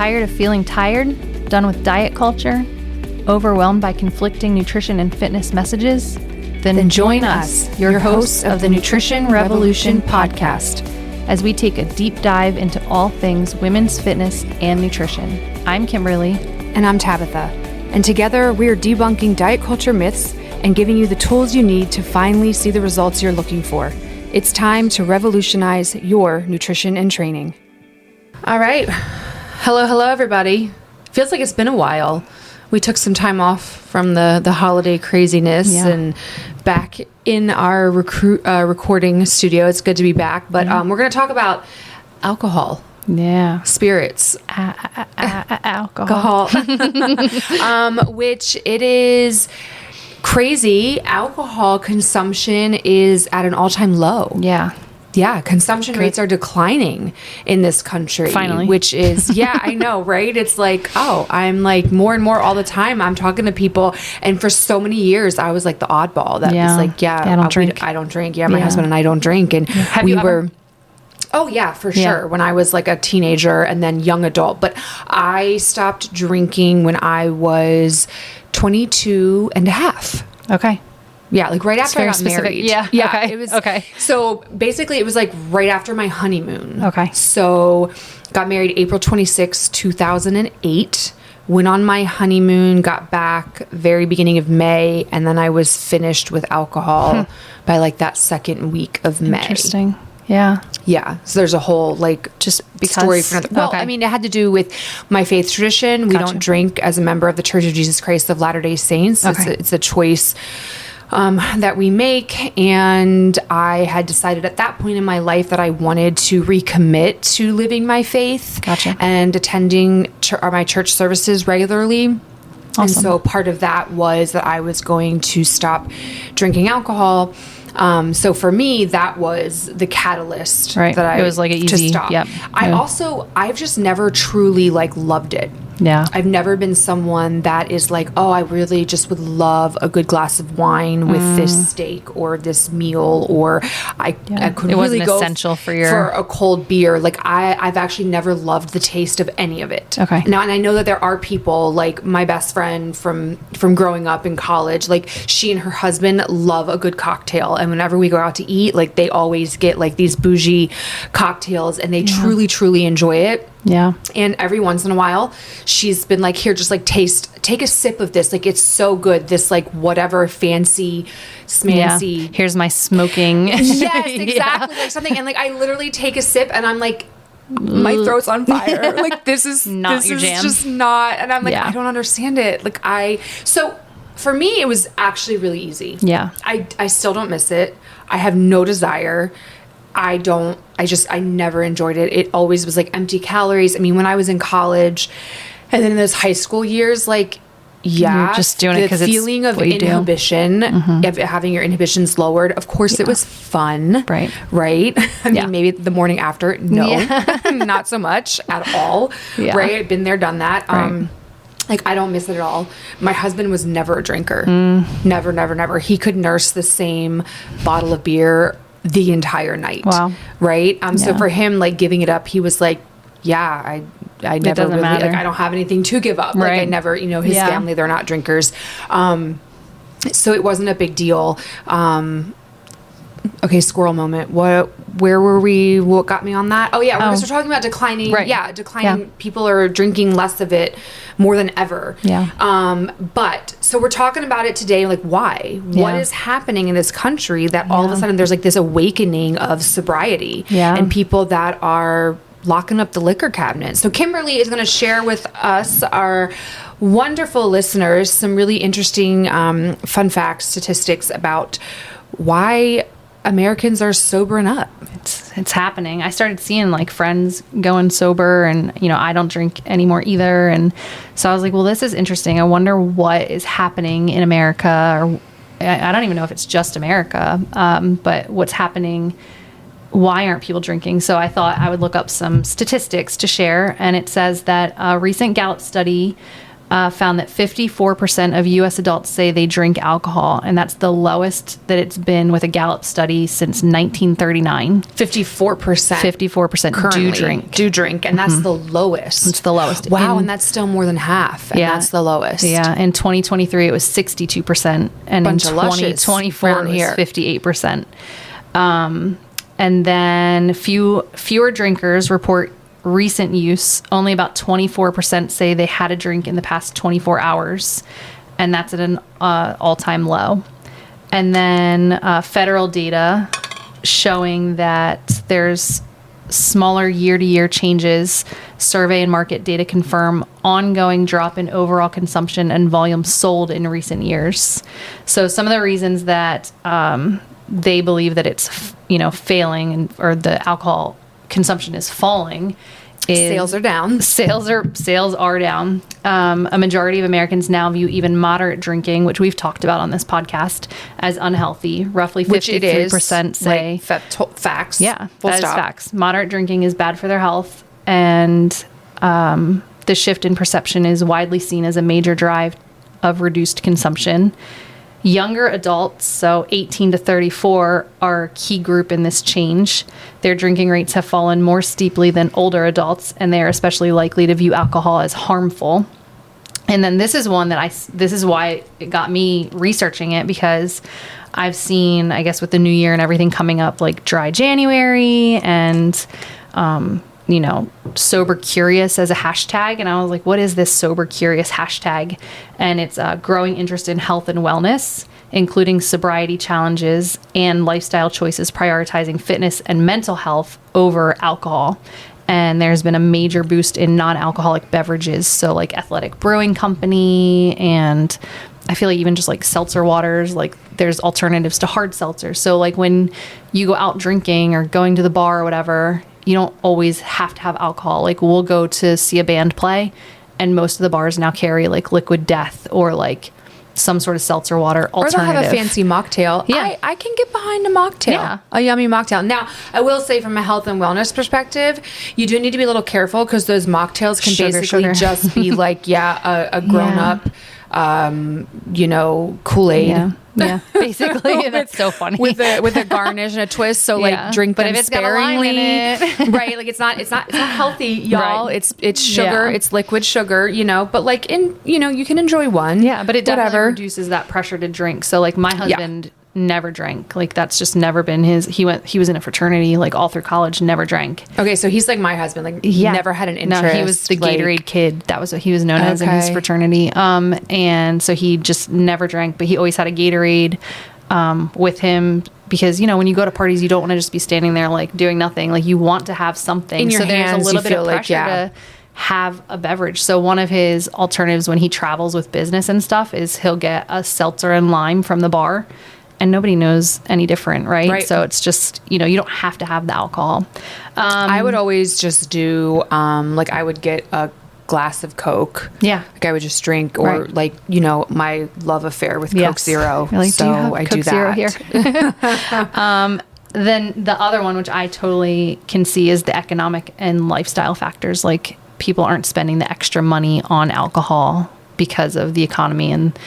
tired of feeling tired? Done with diet culture? Overwhelmed by conflicting nutrition and fitness messages? Then join us, your hosts of the Nutrition Revolution podcast, as we take a deep dive into all things women's fitness and nutrition. I'm Kimberly. And I'm Tabitha. And together we are debunking diet culture myths and giving you the tools you need to finally see the results you're looking for. It's time to revolutionize your nutrition and training. All right. Hello, everybody. Feels like it's been a while. We took some time off from the holiday craziness and back in our recording studio. It's good to be back. But we're going to talk about alcohol. Yeah. Spirits. Alcohol. Which it is crazy. Alcohol consumption is at an all-time low. Yeah. Yeah, consumption rates are declining in this country. Finally. Which is, I know, right? It's like, I'm like more and more all the time. I'm talking to people. And for so many years, I was like the oddball that was like, I don't drink. I don't drink. Yeah, my husband and I don't drink. And we were... Oh, yeah, for sure. Yeah. When I was like a teenager and then young adult. But I stopped drinking when I was 22 and a half. Okay. Yeah, like right after I got specific. married. Yeah. It was okay. So basically, it was like right after my honeymoon. Okay. So got married April 26, 2008. Went on my honeymoon, got back very beginning of May, and then I was finished with alcohol by like that second week of May. Interesting. Yeah. Yeah. So there's a whole like just story for another. Well, I mean, it had to do with my faith tradition. We don't drink as a member of the Church of Jesus Christ of Latter-day Saints. Okay. It's a choice that we make. And I had decided at that point in my life that I wanted to recommit to living my faith. Gotcha. And attending my church services regularly. Awesome. And so part of that was that I was going to stop drinking alcohol. So for me, that was the catalyst that it was like easy to stop. Yep. I've just never truly like loved it. Yeah. I've never been someone that is like, oh, I really just would love a good glass of wine with this steak or this meal, or I could really go essential for a cold beer. Like I've actually never loved the taste of any of it. Okay. Now, and I know that there are people like my best friend from growing up in college, like she and her husband love a good cocktail. And whenever we go out to eat, like they always get like these bougie cocktails and they truly, truly enjoy it. Yeah. And every once in a while, she's been like, here, just like take a sip of this. Like, it's so good. This like whatever fancy, smancy. Yeah. Here's my smoking. Yes, exactly. Like something. And like, I literally take a sip and I'm like, my throat's on fire. Like, this is not your jam. Just not. And I'm like, I don't understand it. Like so for me, it was actually really easy. Yeah. I still don't miss it. I have no desire. I never enjoyed it. It always was like empty calories. I mean, when I was in college and then in those high school years, like, you're just doing it because it's feeling of inhibition, of having your inhibitions lowered. Of course, it was fun. Right. I mean, maybe the morning after, not so much at all. Yeah. Right. I've been there, done that. Right. Like, I don't miss it at all. My husband was never a drinker. Never. He could nurse the same bottle of beer the entire night. Wow. Right. So for him, like giving it up, he was like, I never really, like, I don't have anything to give up. Right. Like I never, his family, they're not drinkers. So it wasn't a big deal. Okay. Squirrel moment. Where were we? What got me on that? Oh yeah. We're talking about declining. Right. Yeah. Declining. Yeah. People are drinking less of it more than ever. Yeah. But so we're talking about it today. Like, why? Yeah. What is happening in this country that all of a sudden there's like this awakening of sobriety and people that are locking up the liquor cabinet. So Kimberly is going to share with us, our wonderful listeners, some really interesting fun facts, statistics about why Americans are sobering up. It's happening. I started seeing like friends going sober, and I don't drink anymore either. And so I was like, well, this is interesting. I wonder what is happening in America, or I don't even know if it's just America, but what's happening. Why aren't people drinking? So I thought I would look up some statistics to share. And it says that a recent Gallup study found that 54% of U.S. adults say they drink alcohol, and that's the lowest that it's been with a Gallup study since 1939. 54%. 54% do drink. And that's the lowest. It's the lowest. Wow, and that's still more than half. And that's the lowest. Yeah, in 2023, it was 62%. And in 2024, it was 58%. And then fewer drinkers report recent use. Only about 24% say they had a drink in the past 24 hours. And that's at an all-time low. And then federal data showing that there's smaller year-to-year changes. Survey and market data confirm ongoing drop in overall consumption and volume sold in recent years. So some of the reasons that they believe that it's failing or the alcohol consumption is falling is sales are down. Sales are down. A majority of Americans now view even moderate drinking, which we've talked about on this podcast, as unhealthy. Roughly 53% say facts. Yeah, that is facts. Moderate drinking is bad for their health, and the shift in perception is widely seen as a major drive of reduced consumption. Younger adults, so 18 to 34, are a key group in this change. Their drinking rates have fallen more steeply than older adults, and they are especially likely to view alcohol as harmful. And then this is one that this is why it got me researching it, because I've seen, I guess with the new year and everything coming up, like dry January and, sober curious as a hashtag. And I was like, what is this sober curious hashtag? And it's a growing interest in health and wellness, including sobriety challenges and lifestyle choices, prioritizing fitness and mental health over alcohol. And there's been a major boost in non-alcoholic beverages. So like Athletic Brewing Company, and I feel like even just like seltzer waters, like there's alternatives to hard seltzers. So like when you go out drinking or going to the bar or whatever, you don't always have to have alcohol. Like we'll go to see a band play, and most of the bars now carry like Liquid Death or like some sort of seltzer water alternative. Or they'll have a fancy mocktail. Yeah. I can get behind a mocktail. Yeah. A yummy mocktail. Now, I will say from a health and wellness perspective, you do need to be a little careful because those mocktails can basically just be like, a grown-up, Kool-Aid. Yeah, basically. That's so funny. With a garnish and a twist. So like drink them sparingly. Got a lime in it. Right. Like it's not healthy, y'all. Right. It's sugar. Yeah. It's liquid sugar, but like you can enjoy one. Yeah, but it definitely reduces that pressure to drink. So like my husband never drank. Like that's just never been he was in a fraternity like all through college, never drank. Okay, so he's like my husband, like never had an interest. No, he was the Gatorade kid. That was what he was known as in his fraternity. And so he just never drank, but he always had a Gatorade with him, because when you go to parties, you don't want to just be standing there like doing nothing. Like you want to have something. In your hands, there's a little bit of pressure to have a beverage. So one of his alternatives when he travels with business and stuff is he'll get a seltzer and lime from the bar. And nobody knows any different, right? So it's just, you don't have to have the alcohol. I would always just do, I would get a glass of Coke. Yeah. Like I would just drink, or my love affair with Coke Zero. Like, so I do that. Here? Then the other one, which I totally can see, is the economic and lifestyle factors. Like people aren't spending the extra money on alcohol because of the economy and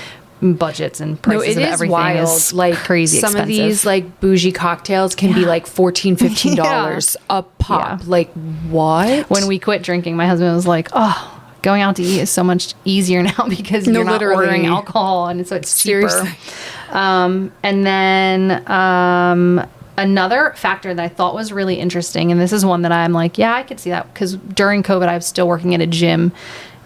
budgets and prices of everything. Wild. Is like crazy some expensive. Of these like bougie cocktails can be like $14-15 a pop. Yeah. Like what? When we quit drinking, my husband was like, "Oh, going out to eat is so much easier now because you're not ordering alcohol, and so it's cheaper." And then another factor that I thought was really interesting, and this is one that I'm like, yeah, I could see that, because during COVID, I was still working at a gym,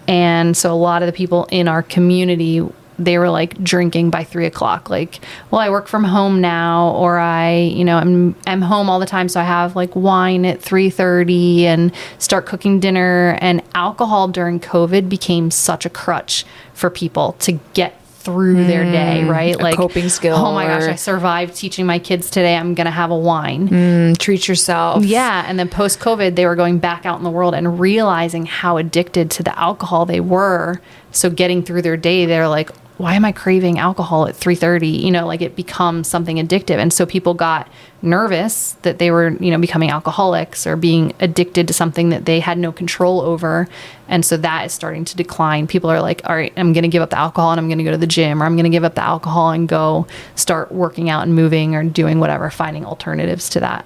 and so a lot of the people in our community, they were like drinking by 3:00. Like, well, I work from home now, or I'm home all the time. So I have like wine at 3:30 and start cooking dinner. And alcohol during COVID became such a crutch for people to get through their day, right? Like a coping skill. Oh my gosh, I survived teaching my kids today. I'm going to have a wine. Treat yourself. Yeah. And then post COVID, they were going back out in the world and realizing how addicted to the alcohol they were. So getting through their day, they're like, why am I craving alcohol at 3:30? You know, like it becomes something addictive. And so people got nervous that they were, you know, becoming alcoholics or being addicted to something that they had no control over. And so that is starting to decline. People are like, all right, I'm going to give up the alcohol and I'm going to go to the gym, or I'm going to give up the alcohol and go start working out and moving or doing whatever, finding alternatives to that.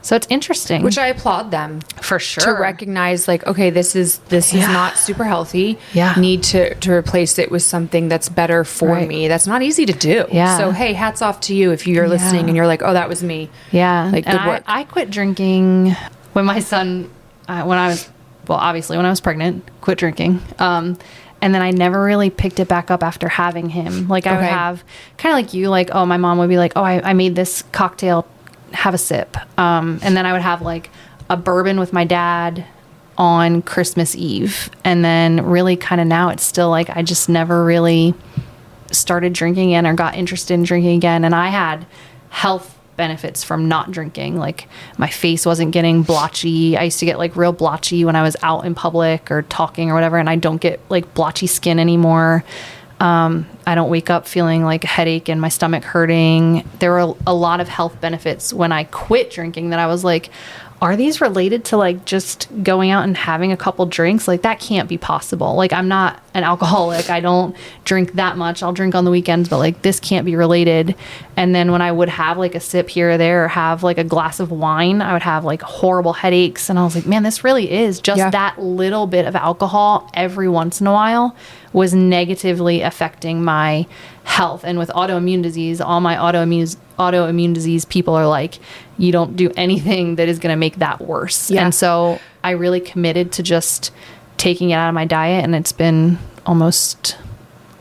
So it's interesting. Which I applaud them. For sure. To recognize like, okay, this is not super healthy. Yeah. Need to replace it with something that's better for me. That's not easy to do. Yeah. So, hey, hats off to you if you're listening and you're like, oh, that was me. Yeah. Like, good work. I quit drinking when my son, obviously when I was pregnant, quit drinking. And then I never really picked it back up after having him. Like I would have kind of like you, like, oh, my mom would be like, oh, I made this cocktail, have a sip. And then I would have like a bourbon with my dad on Christmas Eve. And then really kind of now it's still like, I just never really started drinking again or got interested in drinking again. And I had health benefits from not drinking. Like my face wasn't getting blotchy. I used to get like real blotchy when I was out in public or talking or whatever. And I don't get like blotchy skin anymore. I don't wake up feeling like a headache and my stomach hurting. There were a lot of health benefits when I quit drinking that I was like, are these related to like just going out and having a couple drinks? Like that can't be possible. Like I'm not an alcoholic. I don't drink that much. I'll drink on the weekends, but like this can't be related. And then when I would have like a sip here or there or have like a glass of wine, I would have like horrible headaches. And I was like, man, this really is just that little bit of alcohol every once in a while was negatively affecting my health. And with autoimmune disease, all my autoimmune disease people are like, you don't do anything that is going to make that worse. And so I really committed to just taking it out of my diet. And it's been almost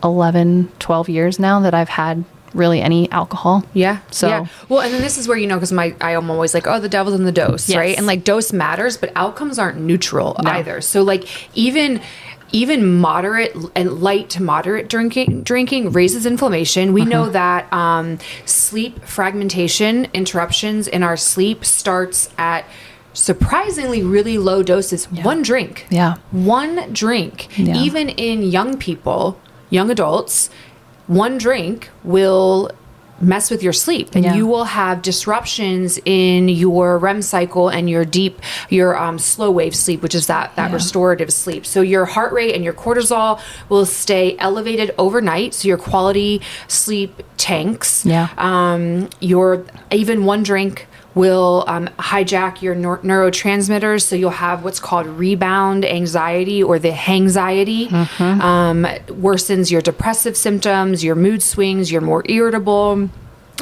11, 12 years now that I've had really any alcohol. Yeah. So, well, and then this is where, you know, because I'm always like, oh, the devil's in the dose, right? And like dose matters, but outcomes aren't neutral either. So like even moderate and light to moderate drinking raises inflammation. We know that sleep fragmentation, interruptions in our sleep starts at surprisingly really low doses. One drink. One drink. Even in young people, young adults, one drink will mess with your sleep, and you will have disruptions in your REM cycle and your slow wave sleep, which is that restorative sleep. So your heart rate and your cortisol will stay elevated overnight. So your quality sleep tanks. Your even one drink will hijack your neurotransmitters. So you'll have what's called rebound anxiety or the hangxiety. Worsens your depressive symptoms, your mood swings, you're more irritable.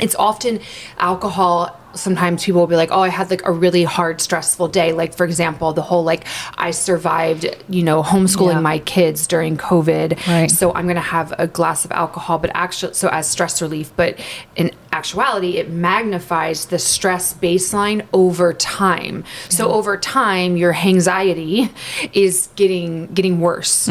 It's often alcohol. Sometimes people will be like, oh, I had like a really hard, stressful day. Like, for example, the whole, like, I survived, homeschooling my kids during COVID. Right. So I'm going to have a glass of alcohol, but actually, so as stress relief, but in actuality, it magnifies the stress baseline over time. So over time, your anxiety is getting worse.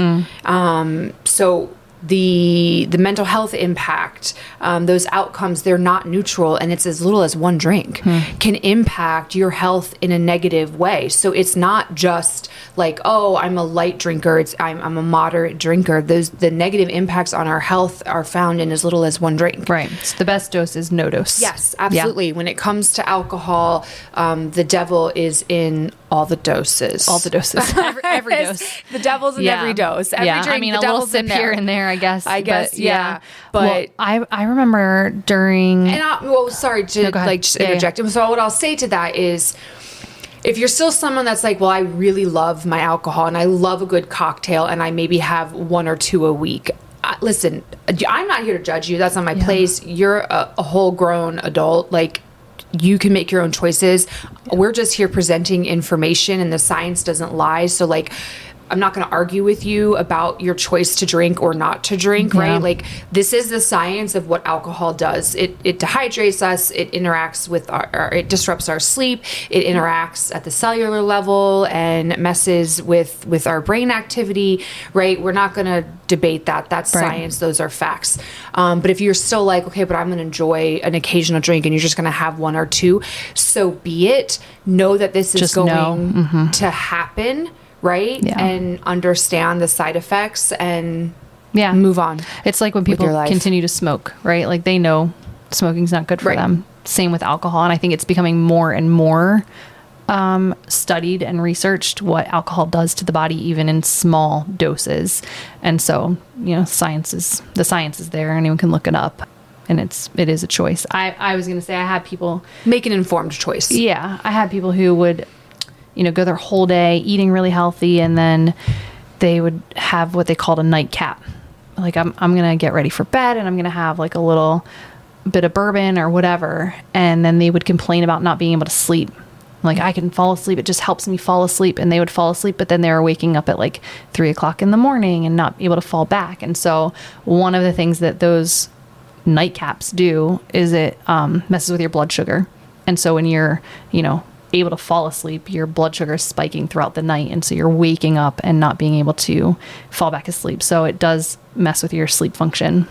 So the mental health impact, those outcomes, they're not neutral, and it's as little as one drink can impact your health in a negative way. So it's not just like, oh, I'm a light drinker, I'm a moderate drinker. The negative impacts on our health are found in as little as one drink. Right. So the best dose is no dose. Yes, absolutely. When it comes to alcohol, the devil is in all the doses. All the doses. Every dose. The devil's in every dose. Every drink, I mean, the a little devil's sip in there. here and there, I guess. But But I remember during... And sorry to interject. Yeah. So what I'll say to that is, if you're still someone that's like, well, I really love my alcohol and I love a good cocktail and I maybe have one or two a week. Listen, I'm not here to judge you. That's not my place. You're a whole grown adult. Like, you can make your own choices. We're just here presenting information, and the science doesn't lie. So like, I'm not going to argue with you about your choice to drink or not to drink, right? Like, this is the science of what alcohol does. It dehydrates us. It interacts with it disrupts our sleep. It interacts at the cellular level and messes with our brain activity, right? We're not going to debate that. That's science. Those are facts. But if you're still like, okay, but I'm going to enjoy an occasional drink and you're just going to have one or two, so be it. Know that this is going to happen. Right? And understand the side effects and Yeah. Move on. It's like when people continue to smoke, right? Like they know smoking's not good for them. Same with alcohol. And I think it's becoming more and more studied and researched what alcohol does to the body, even in small doses. And so, the science is there. Anyone can look it up, and it is a choice. I was going to say, I had people make an informed choice. Yeah. I had people who would, go their whole day eating really healthy, and then they would have what they called a nightcap. Like I'm going to get ready for bed, and I'm going to have like a little bit of bourbon or whatever. And then they would complain about not being able to sleep. Like, I can fall asleep. It just helps me fall asleep. And they would fall asleep, but then they were waking up at like 3:00 in the morning and not able to fall back. And so one of the things that those nightcaps do is it messes with your blood sugar. And so when you're, able to fall asleep, your blood sugar is spiking throughout the night. And so you're waking up and not being able to fall back asleep. So it does mess with your sleep function.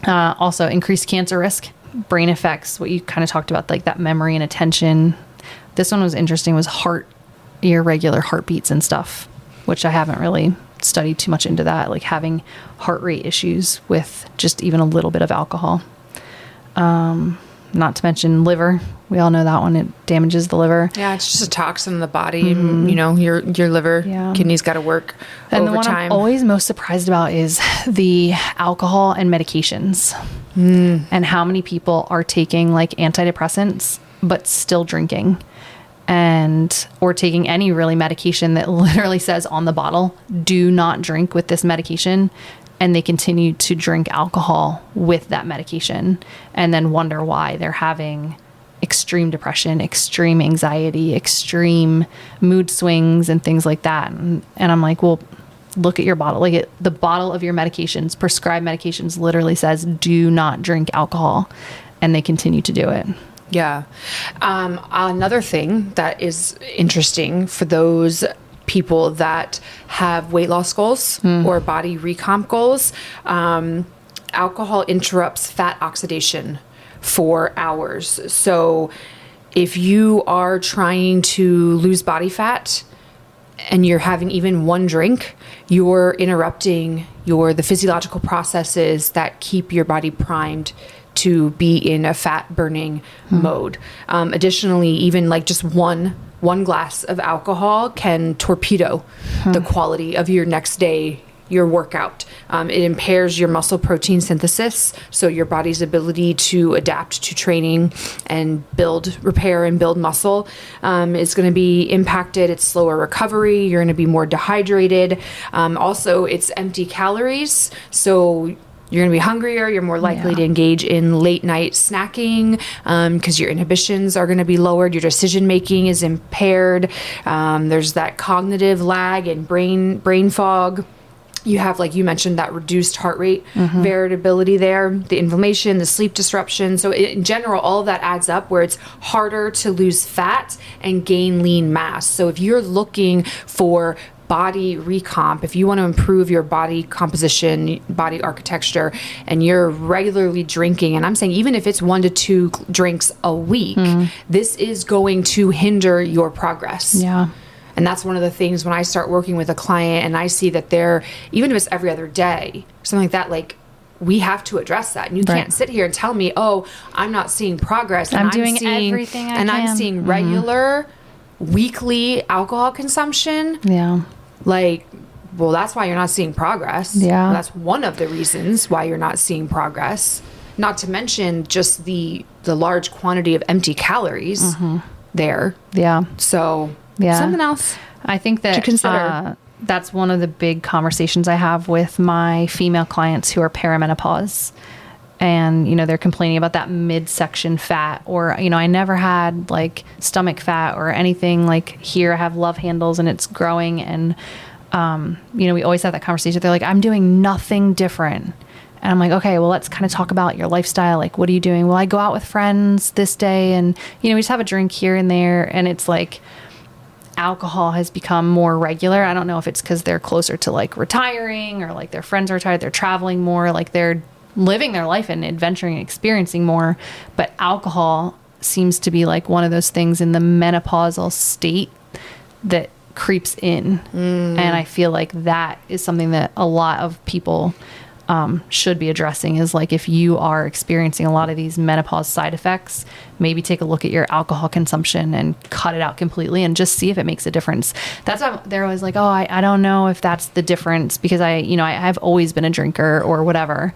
Also increased cancer risk, brain effects, what you kind of talked about, like that memory and attention. This one was interesting, was irregular heartbeats and stuff, which I haven't really studied too much into that, like having heart rate issues with just even a little bit of alcohol. Not to mention liver. We all know that one. It damages the liver. Yeah, it's just a toxin in the body. Mm-hmm. Your liver, kidneys got to work and overtime. The one I'm always most surprised about is the alcohol and medications. And how many people are taking like antidepressants but still drinking, or taking any really medication that literally says on the bottle, do not drink with this medication. And they continue to drink alcohol with that medication and then wonder why they're having extreme depression, extreme anxiety, extreme mood swings and things like that. And I'm like, well, look at your bottle. Like the bottle of your medications, prescribed medications, literally says, do not drink alcohol. And they continue to do it. Yeah. Another thing that is interesting for those people that have weight loss goals or body recomp goals, alcohol interrupts fat oxidation for hours. So if you are trying to lose body fat and you're having even one drink, you're interrupting the physiological processes that keep your body primed to be in a fat burning mode. Additionally, even like just one glass of alcohol can torpedo the quality of your next day, your workout. It impairs your muscle protein synthesis, so your body's ability to adapt to training and repair and build muscle is going to be impacted. It's slower recovery. You're going to be more dehydrated. Also, it's empty calories, so you're going to be hungrier. You're more likely to engage in late night snacking because your inhibitions are going to be lowered. Your decision making is impaired. There's that cognitive lag and brain fog. You have, like you mentioned, that reduced heart rate variability there, the inflammation, the sleep disruption. So in general, all of that adds up where it's harder to lose fat and gain lean mass. So if you're looking for body recomp, if you want to improve your body composition, body architecture, and you're regularly drinking, and I'm saying even if it's 1 to 2 drinks a week, this is going to hinder your progress. Yeah. And that's one of the things when I start working with a client and I see that they're, even if it's every other day, something like that, like we have to address that. And you can't sit here and tell me, oh, I'm not seeing progress. And I'm doing everything I can. I'm seeing regular weekly alcohol consumption. Yeah. Like, well, that's why you're not seeing progress. Yeah. Well, that's one of the reasons why you're not seeing progress. Not to mention just the large quantity of empty calories there. Yeah. So, something else I think that to consider. That's one of the big conversations I have with my female clients who are perimenopause. And, they're complaining about that midsection fat, or, I never had like stomach fat or anything. Like here I have love handles and it's growing. And, we always have that conversation. They're like, I'm doing nothing different. And I'm like, okay, well, let's kind of talk about your lifestyle. Like, what are you doing? Well, I go out with friends this day and, we just have a drink here and there. And it's like alcohol has become more regular. I don't know if it's because they're closer to like retiring or like their friends are retired. They're traveling more, like they're living their life and adventuring and experiencing more. But alcohol seems to be like one of those things in the menopausal state that creeps in. And I feel like that is something that a lot of people should be addressing is like, if you are experiencing a lot of these menopause side effects, maybe take a look at your alcohol consumption and cut it out completely and just see if it makes a difference. That's why they're always like, oh, I don't know if that's the difference, because I've always been a drinker or whatever.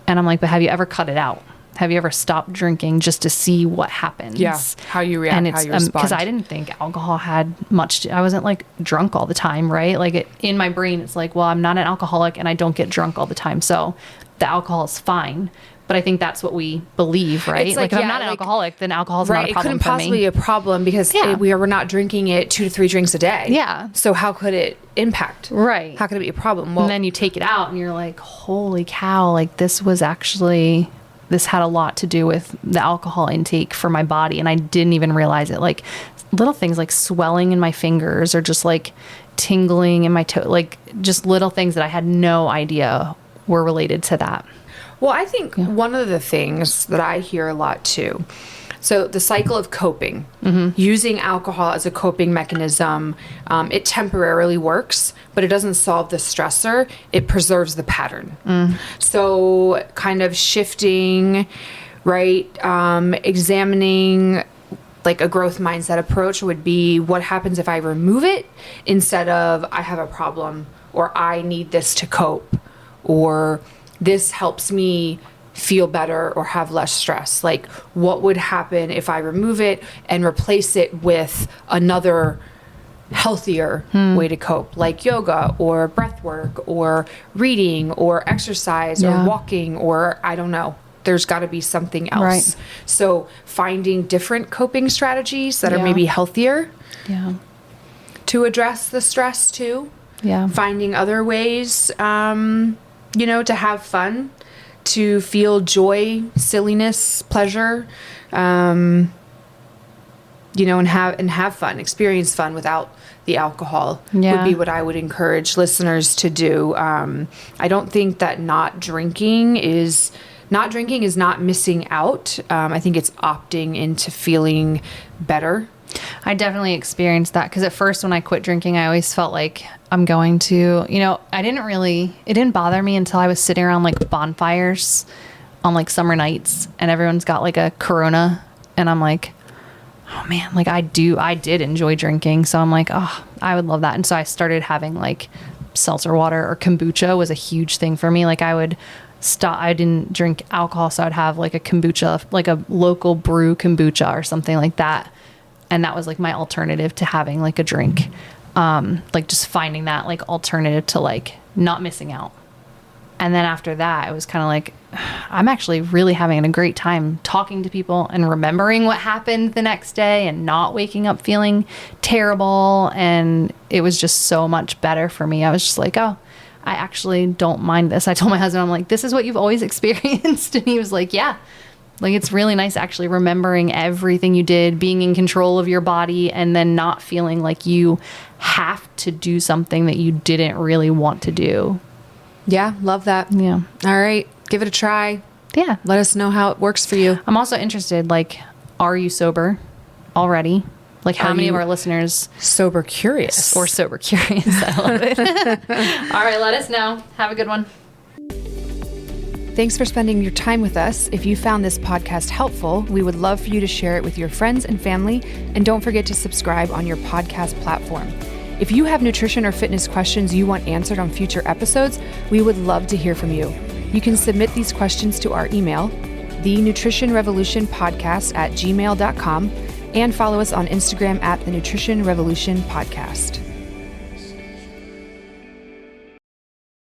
And I'm like, but have you ever cut it out? Have you ever stopped drinking just to see what happens? Yeah, how you react, and how you respond. Because I didn't think alcohol had much I wasn't like drunk all the time, right? Like in my brain, it's like, well, I'm not an alcoholic and I don't get drunk all the time, so the alcohol is fine. But I think that's what we believe, right? It's like if I'm not an alcoholic, then alcohol's right, not a problem for me. It couldn't possibly be a problem because we were not drinking it 2 to 3 drinks a day. Yeah. So how could it impact? Right. How could it be a problem? Well, and then you take it out and you're like, holy cow, like this had a lot to do with the alcohol intake for my body, and I didn't even realize it. Like little things like swelling in my fingers or just like tingling in my toe, like just little things that I had no idea were related to that. Well, I think one of the things that I hear a lot too, so the cycle of coping, using alcohol as a coping mechanism, it temporarily works, but it doesn't solve the stressor. It preserves the pattern. So kind of shifting, right, examining like a growth mindset approach would be, what happens if I remove it instead of I have a problem, or I need this to cope, or this helps me feel better or have less stress. Like, what would happen if I remove it and replace it with another healthier way to cope, like yoga or breath work or reading or exercise or walking, or I don't know. There's got to be something else. Right. So finding different coping strategies that are maybe healthier to address the stress too. Yeah. Finding other ways, to have fun, to feel joy, silliness, pleasure, and have fun, experience fun without the alcohol would be what I would encourage listeners to do. I don't think that not drinking is not missing out. I think it's opting into feeling better. I definitely experienced that, because at first when I quit drinking, I always felt like I'm going to, it didn't bother me until I was sitting around like bonfires on like summer nights and everyone's got like a Corona, and I'm like, oh man, like I did enjoy drinking. So I'm like, oh, I would love that. And so I started having like seltzer water, or kombucha was a huge thing for me. Like I didn't drink alcohol, so I'd have like a kombucha, like a local brew kombucha or something like that. And that was like my alternative to having like a drink. Like just finding that like alternative to like not missing out. And then after that, it was kind of like, I'm actually really having a great time talking to people and remembering what happened the next day and not waking up feeling terrible. And it was just so much better for me. I was just like, oh, I actually don't mind this. I told my husband, I'm like, this is what you've always experienced. And he was like, yeah. Like, it's really nice actually remembering everything you did, being in control of your body, and then not feeling like you have to do something that you didn't really want to do. Yeah, love that. Yeah. All right, give it a try. Yeah. Let us know how it works for you. I'm also interested, like, are you sober already? Like, how many of our listeners... sober curious. Or sober curious. I love it. All right, let us know. Have a good one. Thanks for spending your time with us. If you found this podcast helpful, we would love for you to share it with your friends and family. And don't forget to subscribe on your podcast platform. If you have nutrition or fitness questions you want answered on future episodes, we would love to hear from you. You can submit these questions to our email, Thenutritionrevolutionpodcast@gmail.com, and follow us on Instagram @Thenutritionrevolutionpodcast.